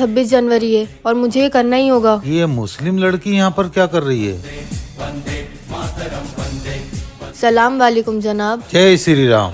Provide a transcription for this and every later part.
26 जनवरी है और मुझे ये करना ही होगा। ये मुस्लिम लड़की यहाँ पर क्या कर रही है? सलाम वालेकुम जनाब। जय श्री राम।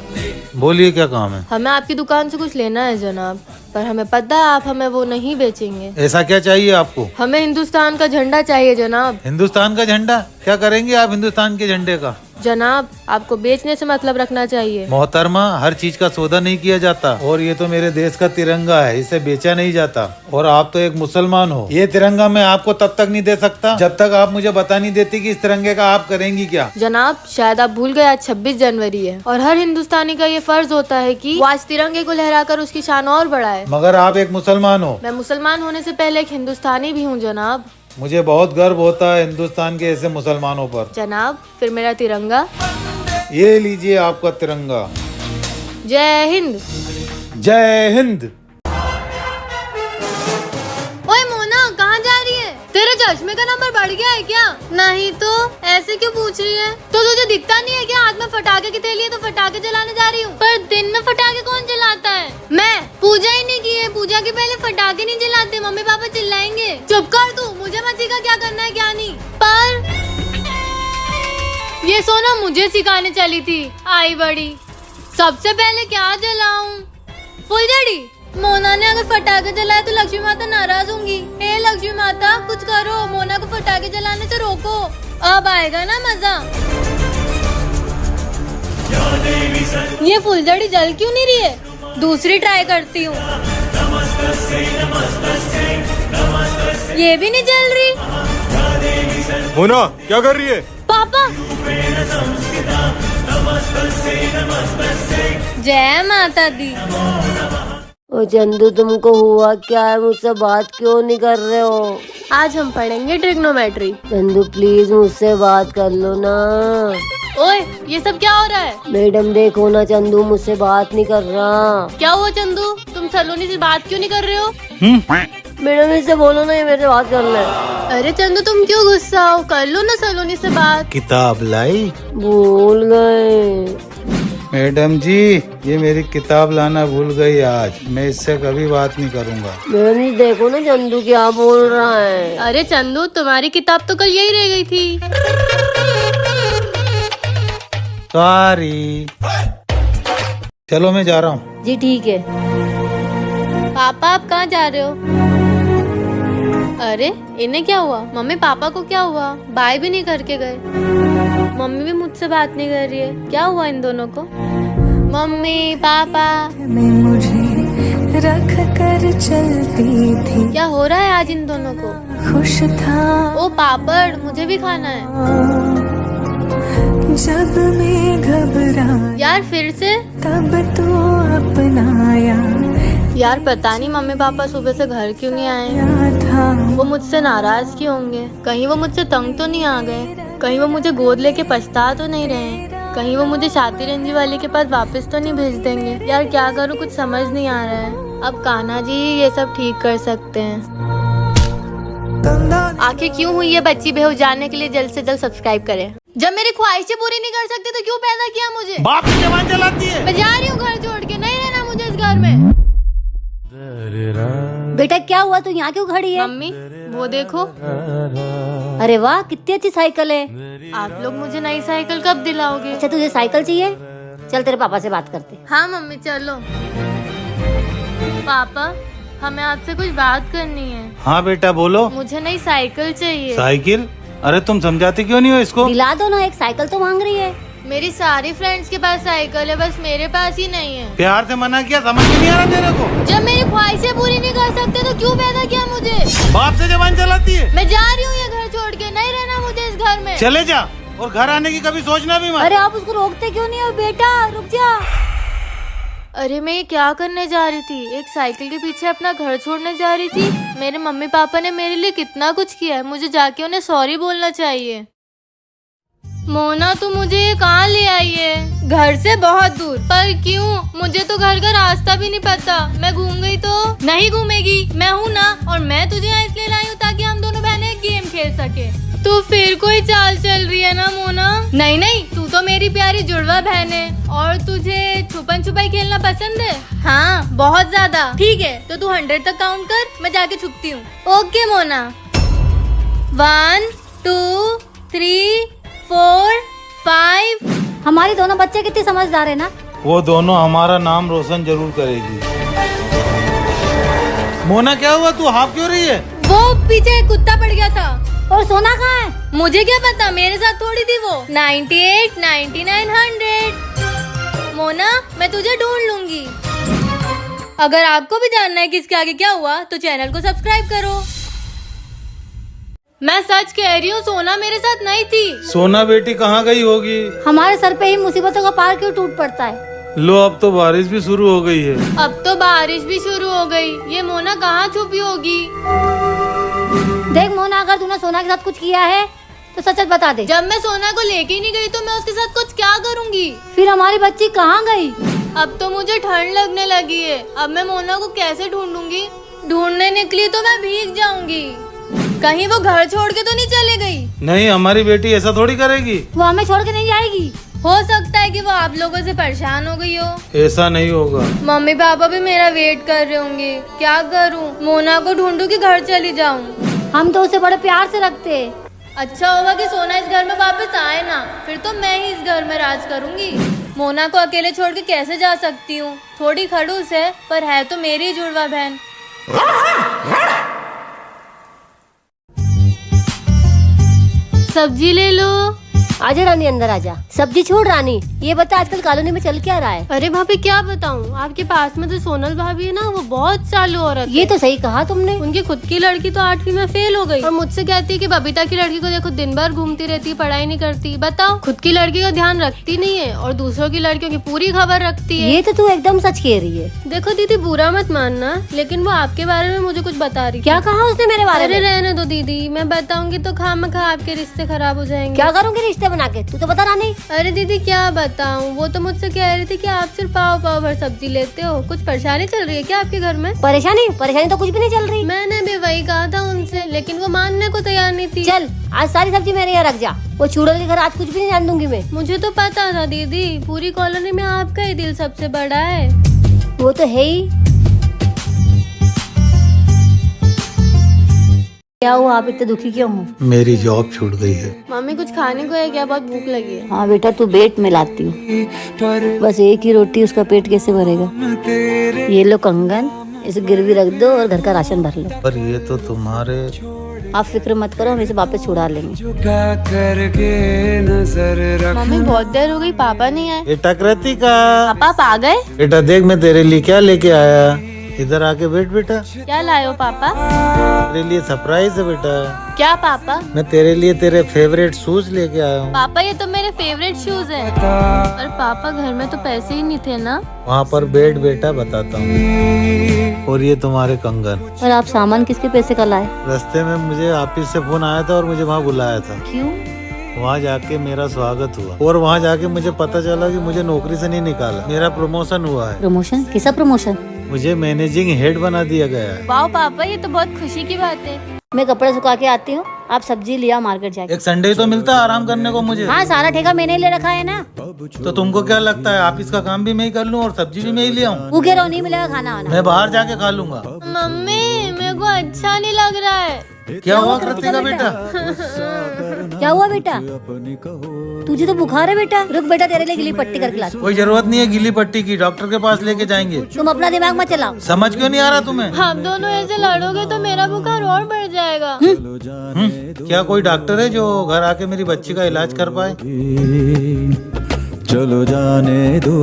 बोलिए क्या काम है? हमें आपकी दुकान से कुछ लेना है जनाब, पर हमें पता है आप हमें वो नहीं बेचेंगे। ऐसा क्या चाहिए आपको? हमें हिंदुस्तान का झंडा चाहिए जनाब। हिंदुस्तान का झंडा? क्या करेंगे आप हिंदुस्तान के झंडे का? जनाब आपको बेचने से मतलब रखना चाहिए। मोहतरमा, हर चीज का सौदा नहीं किया जाता, और ये तो मेरे देश का तिरंगा है, इसे बेचा नहीं जाता। और आप तो एक मुसलमान हो। ये तिरंगा मैं आपको तब तक नहीं दे सकता जब तक आप मुझे बता नहीं देती कि इस तिरंगे का आप करेंगी क्या। जनाब शायद आप भूल गए आज 26 जनवरी है और हर हिंदुस्तानी का ये फर्ज होता है कि वो आज तिरंगे को लहराकर उसकी शान और बढ़ाए। मगर आप एक मुसलमान हो। मैं मुसलमान होने से पहले एक हिंदुस्तानी भी हूँ जनाब। मुझे बहुत गर्व होता है हिंदुस्तान के ऐसे मुसलमानों पर। जनाब फिर मेरा तिरंगा। ये लीजिए आपका तिरंगा। जय हिंद। जय हिंद। ओए मोना कहाँ जा रही है? तेरे चश्मे का नंबर बढ़ गया है क्या? नहीं तो ऐसे क्यों पूछ रही है? तो तुझे दिखता नहीं है क्या हाथ में फटाके की थैली है तो फटाके जलाने जा रही हूँ? पर दिन में फटाके कौन जलाता है? मैं पूजा ही नहीं की है। पूजा के पहले फटाके नहीं जलाते, मम्मी पापा चिल्लाएंगे। चुप कर तू, मुझे मत सिखा क्या करना है क्या नहीं। पर ये सोना मुझे सिखाने चली थी, आई बड़ी। सबसे पहले क्या जलाऊं? फुलझड़ी। मोना ने अगर फटाके जलाए तो लक्ष्मी माता नाराज होंगी। हे लक्ष्मी माता कुछ करो, मोना को फटाके जलाने से रोको, अब आएगा ना मजा। ये फुलझड़ी जल क्यों नहीं रही है? दूसरी ट्राई करती हूँ। ये भी नहीं जल रही। मोना क्या कर रही है? पापा। जय माता दी। ओ चंदू तुमको हुआ क्या है? मुझसे बात क्यों नहीं कर रहे हो? आज हम पढ़ेंगे ट्रिग्नोमेट्री। चंदू प्लीज मुझसे बात कर लो ना। ओए ये सब क्या हो रहा है? मैडम देखो ना, चंदू मुझसे बात नहीं कर रहा। क्या हुआ चंदू, तुम सलोनी से बात क्यों नहीं कर रहे हो? मैडम इससे बोलो ना, ये मेरे से बात करना है। अरे चंदू तुम क्यों गुस्सा हो, कर लो ना सलोनी से बात। किताब लाई? भूल गए मैडम जी, ये मेरी किताब लाना भूल गई आज। मैं इससे कभी बात नहीं करूँगा। मैडम जी देखो ना चंदू क्या बोल रहा है। अरे चंदू तुम्हारी किताब तो कल यही रह गई थी। सॉरी। चलो मैं जा रहा हूँ। जी ठीक है। पापा आप कहाँ जा रहे हो? अरे इन्हें क्या हुआ? मम्मी पापा को क्या हुआ? बाय भी नहीं करके गए। मम्मी भी मुझसे बात नहीं कर रही है, क्या हुआ इन दोनों को? मम्मी पापा में मुझे रख कर चलती थी, क्या हो रहा है आज इन दोनों को? खुश था ओ पापड़ मुझे भी खाना है। जब मैं घबरा यार फिर से? तब तो अपनाया यार पता नहीं मम्मी पापा सुबह से घर क्यों नहीं आए। था। वो मुझसे नाराज क्यों होंगे? कहीं वो मुझसे तंग तो नहीं आ गए? कहीं वो मुझे गोद लेके पछता तो नहीं रहे? कहीं वो मुझे शादी रंजी वाले के पास वापस तो नहीं भेज देंगे? यार क्या करूँ, कुछ समझ नहीं आ रहा है। अब कान्हा जी ये सब ठीक कर सकते हैं। आखिर क्यों हुई ये बच्ची बेहोश? जानने के लिए जल्द से जल्द सब्सक्राइब करें। जब मेरी ख्वाहिशें पूरी नहीं कर सकते तो क्यों पैदा किया मुझे? बाप की जबान चलाती है। मैं जा रही हूँ घर छोड़ के, नहीं रहना मुझे इस घर में। बेटा क्या हुआ, तू यहाँ क्यों खड़ी है? मम्मी वो देखो। अरे वाह कितनी अच्छी साइकिल है। आप लोग मुझे नई साइकिल कब दिलाओगे? अच्छा तुझे साइकिल चाहिए? चल तेरे पापा से बात करते। हाँ मम्मी चलो। पापा हमें आपसे कुछ बात करनी है। हाँ बेटा बोलो। मुझे नई साइकिल चाहिए। साइकिल? अरे तुम समझाती क्यों नहीं हो इसको? दिला दो ना, एक साइकिल तो मांग रही है। मेरी सारी फ्रेंड्स के पास साइकिल है, बस मेरे पास ही नहीं है। प्यार से मना किया, समझ नहीं आ रहा तेरे को? जब मेरी ख्वाहिशें पूरी नहीं कर सकते तो क्यों पैदा किया मुझे? बाप से जबान चलाती है। मैं जा रही हूँ ये घर छोड़ के, नहीं रहना मुझे इस घर में। चले जा, और घर आने की कभी सोचना भी मत। अरे आप उसको रोकते क्यों नहीं हो? बेटा रुक जा। अरे मैं ये क्या करने जा रही थी? एक साइकिल के पीछे अपना घर छोड़ने जा रही थी। मेरे मम्मी पापा ने मेरे लिए कितना कुछ किया है, मुझे जाके उन्हें सॉरी बोलना चाहिए। मोना तू मुझे ये कहाँ ले आई है? घर से बहुत दूर। पर क्यों? मुझे तो घर का रास्ता भी नहीं पता। मैं घूम गई तो? नहीं घूमेगी, मैं हूँ ना। और मैं तुझे यहाँ इसलिए लाई हूँ ताकि हम दोनों बहनें गेम खेल सके। तो फिर कोई चाल चल रही है ना मोना? नहीं नहीं, तू तो मेरी प्यारी जुड़वा बहन है। और तुझे छुपन छुपाई खेलना पसंद है? हाँ, बहुत ज्यादा। ठीक है, तो तू 100 तक काउंट कर, मैं जाके छुपती हूँ। ओके मोना। 1 2 3 4 5। हमारी दोनों बच्चे कितनी समझदार है ना। वो दोनों हमारा नाम रोशन जरूर करेगी। मोना क्या हुआ, तू हाफ क्यों रही है? वो पीछे एक कुत्ता पड़ गया था। और सोना कहाँ है? मुझे क्या पता, मेरे साथ थोड़ी थी वो। 98 99 100। मोना, मैं तुझे ढूंढ लूंगी। अगर आपको भी जानना है कि इसके आगे क्या हुआ तो चैनल को सब्सक्राइब करो। मैं सच कह रही हूँ, सोना मेरे साथ नहीं थी। सोना बेटी कहाँ गई होगी? हमारे सर पे ही मुसीबतों का पहाड़ क्यों टूट पड़ता है। लो, अब तो बारिश भी शुरू हो गई है। अब तो बारिश भी शुरू हो गई। ये मोना कहाँ छुपी होगी? देख मोना, अगर तूने सोना के साथ कुछ किया है तो सच सच बता दे। जब मैं सोना को लेके ही नहीं गई तो मैं उसके साथ कुछ क्या करूँगी? फिर हमारी बच्ची कहाँ गई? अब तो मुझे ठंड लगने लगी है। अब मैं मोना को कैसे ढूंढूंगी? ढूंढने निकली तो मैं भीग जाऊंगी। कहीं वो घर छोड़ के तो नहीं चले गई? नहीं, हमारी बेटी ऐसा थोड़ी करेगी। वो हमें छोड़ के नहीं जाएगी। हो सकता है कि वो आप लोगों से परेशान हो गई हो। ऐसा नहीं होगा। मम्मी पापा भी मेरा वेट कर रहे होंगे। क्या करूं? मोना को ढूंढूं कि घर चली जाऊं? हम तो उसे बड़े प्यार से रखते हैं। अच्छा होगा कि सोना इस घर में वापस आए ना, फिर तो मैं ही इस घर में राज करूंगी। मोना को अकेले छोड़ के कैसे जा सकती हूँ? थोड़ी खड़ूस है पर है तो मेरी जुड़वा बहन। सब्जी ले लो। आजा रानी, अंदर आजा। सब्जी छोड़ रानी, ये बता आजकल कॉलोनी में चल क्या रहा है? अरे भाभी क्या बताऊँ, आपके पास में जो सोनल भाभी है ना, वो बहुत चालू औरत ये तो सही कहा तुमने। उनकी खुद की लड़की तो 8वीं में फेल हो गई और मुझसे कहती है कि बबीता की लड़की को देखो दिन भर घूमती रहती है, पढ़ाई नहीं करती। बताओ, खुद की लड़की का ध्यान रखती नहीं है और दूसरों की लड़कियों की पूरी खबर रखती है। ये तो तू एकदम सच कह रही है। देखो दीदी, बुरा मत मानना, लेकिन वो आपके बारे में मुझे कुछ बता रही। क्या कहा उसने मेरे बारे अरे में? रहने दो दीदी, मैं बताऊंगी तो खामखा आपके रिश्ते खराब हो जाएंगे। क्या करूँगी रिश्ते बना के? तू तो बता रानी। अरे दीदी क्या बताऊं, वो तो मुझसे कह रही थी कि आप सिर्फ पाव पाव भर सब्जी लेते हो। कुछ परेशानी चल रही है क्या आपके घर में? परेशानी तो कुछ भी नहीं चल रही। मैंने भी वही कहा था उनसे, लेकिन वो मानने को तैयार नहीं थी। चल, आज सारी सब्जी मेरे यहाँ रख जा। वो चूड़ों के घर आज कुछ भी नहीं जान दूंगी मैं। मुझे तो पता था दीदी, पूरी कॉलोनी में आपका ही दिल सबसे बड़ा है। वो तो है ही। क्या हुआ, आप इतने दुखी क्यों हो? मेरी जॉब छूट गई है। मम्मी कुछ खाने को है क्या? बहुत भूख लगी है। हाँ बेटा, तू बेट में लाती हूँ। बस एक ही रोटी, उसका पेट कैसे भरेगा? ये लो कंगन, इसे गिरवी रख दो और घर का राशन भर लो। पर ये तो तुम्हारे। आप फिक्र मत करो, हम इसे वापस छुड़ा लेंगे। मम्मी बहुत देर हो गई, पापा नहीं आए। बेटा कृतिका, पापा आप आ गए? बेटा देख मैं तेरे लिए क्या लेके आया। इधर आके बैठ बेटा। क्या लाए हो पापा? तेरे लिए सरप्राइज है बेटा। क्या पापा? मैं तेरे लिए तेरे फेवरेट शूज लेके आया हूँ। पापा ये तो मेरे फेवरेट शूज हैं। और पापा घर में तो पैसे ही नहीं थे ना। वहाँ पर बैठ बेटा, बताता हूँ। और ये तुम्हारे कंगन। और आप सामान किसके पैसे का लाए? रास्ते में मुझे ऑफिस से फोन आया था और मुझे वहाँ बुलाया था। क्यों? वहाँ जाके मेरा स्वागत हुआ और वहाँ जाके मुझे पता चला कि मुझे नौकरी से नहीं निकाला, मेरा प्रमोशन हुआ है। प्रमोशन? किसा प्रमोशन? मुझे मैनेजिंग हेड बना दिया गया है। वाह पापा, ये तो बहुत खुशी की बात है। मैं कपड़े सुखा के आती हूँ, आप सब्जी लिया मार्केट जाके। एक संडे तो मिलता है आराम करने को मुझे। हाँ, सारा ठेका मैंने ले रखा है ना। तो तुमको क्या लगता है ऑफिस का काम भी मैं ही कर लूँ और सब्जी भी मैं ही ले आऊँ? भूखे रहो, नहीं मिलेगा खाना वाना। मैं बाहर जाके खा लूंगा। मम्मी मेरे को अच्छा नहीं लग रहा है। क्या हुआ कृतिका बेटा? क्या हुआ बेटा? तुझे तो बुखार है बेटा। रुक बेटा, तेरे लिए गिली पट्टी करके लाती हूँ। कोई जरूरत नहीं है गीली पट्टी की, डॉक्टर के पास लेके जाएंगे। तुम अपना दिमाग मत चलाओ। समझ क्यों नहीं आ रहा तुम्हें? आप दोनों ऐसे लड़ोगे तो मेरा बुखार और बढ़ जाएगा। क्या कोई डॉक्टर है जो घर आके मेरी बच्ची का इलाज कर पाए? चलो जाने दो,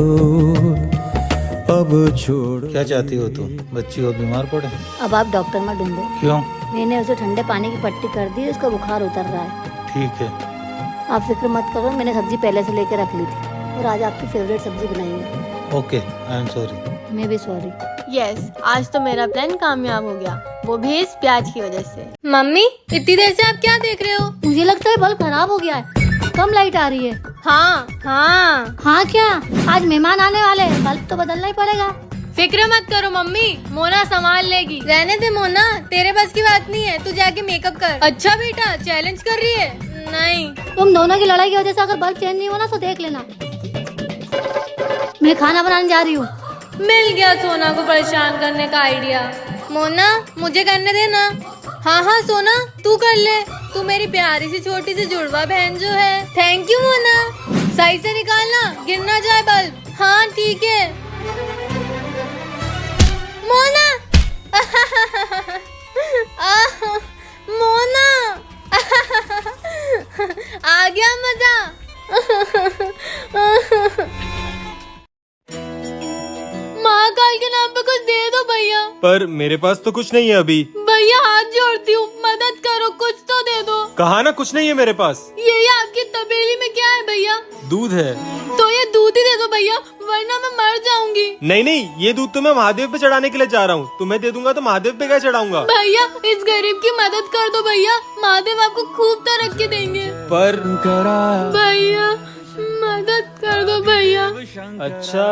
अब छोड़। क्या चाहती हो तुम? बच्ची और बीमार पड़े? अब आप डॉक्टर मत ढूंढो। क्यों? मैंने उसे ठंडे पानी की पट्टी कर दी, उसका बुखार उतर रहा है। ठीक है। आप फिक्र मत करो, मैंने सब्जी पहले से लेके रख ली थी और आज आपकी फेवरेट सब्जी बनाई है। Okay, I am sorry. मैं भी सॉरी। यस, आज तो मेरा प्लान कामयाब हो गया, वो भी इस प्याज की वजह से। मम्मी इतनी देर से आप क्या देख रहे हो? मुझे लगता है बल्ब खराब हो गया है, कम लाइट आ रही है। हाँ हाँ। हाँ क्या? आज मेहमान आने वाले हैं, बल्ब तो बदलना ही पड़ेगा। फिक्र मत करो मम्मी, मोना संभाल लेगी। रहने दे मोना, तेरे बस की बात नहीं है, तू जाके मेकअप कर। अच्छा बेटा, चैलेंज कर रही है। नहीं। तुम दोनों की लड़ाई की वजह से अगर बल्ब चेंज नहीं हुआ ना तो देख लेना। मैं खाना बनाने जा रही हूँ। मिल गया सोना को परेशान करने का आइडिया। मोना मुझे करने देना। हाँ हाँ सोना तू कर ले, तू मेरी प्यारी सी छोटी सी जुड़वा बहन जो है। Thank you Mona. सही से निकालना, गिर ना जाए बल्ब। हाँ ठीक है मोना। मोना आ गया मजा। महाकाल के नाम पे कुछ दे दो भैया। पर मेरे पास तो कुछ नहीं है अभी। भैया हाथ जोड़ती हूँ, मदद करो, कुछ तो दे दो। कहा ना कुछ नहीं है मेरे पास। यही आपकी तबेली में क्या है भैया? दूध है। तो ये दूध ही दे दो भैया, वरना मैं मर जाऊंगी। नहीं नहीं, ये दूध तो मैं महादेव पे चढ़ाने के लिए जा रहा हूँ। तुम्हें दे दूंगा तो महादेव पे क्या चढ़ाऊंगा? भैया इस गरीब की मदद कर दो भैया, महादेव आपको खूब तरक्की देंगे। पर भैया मदद कर दो भैया। अच्छा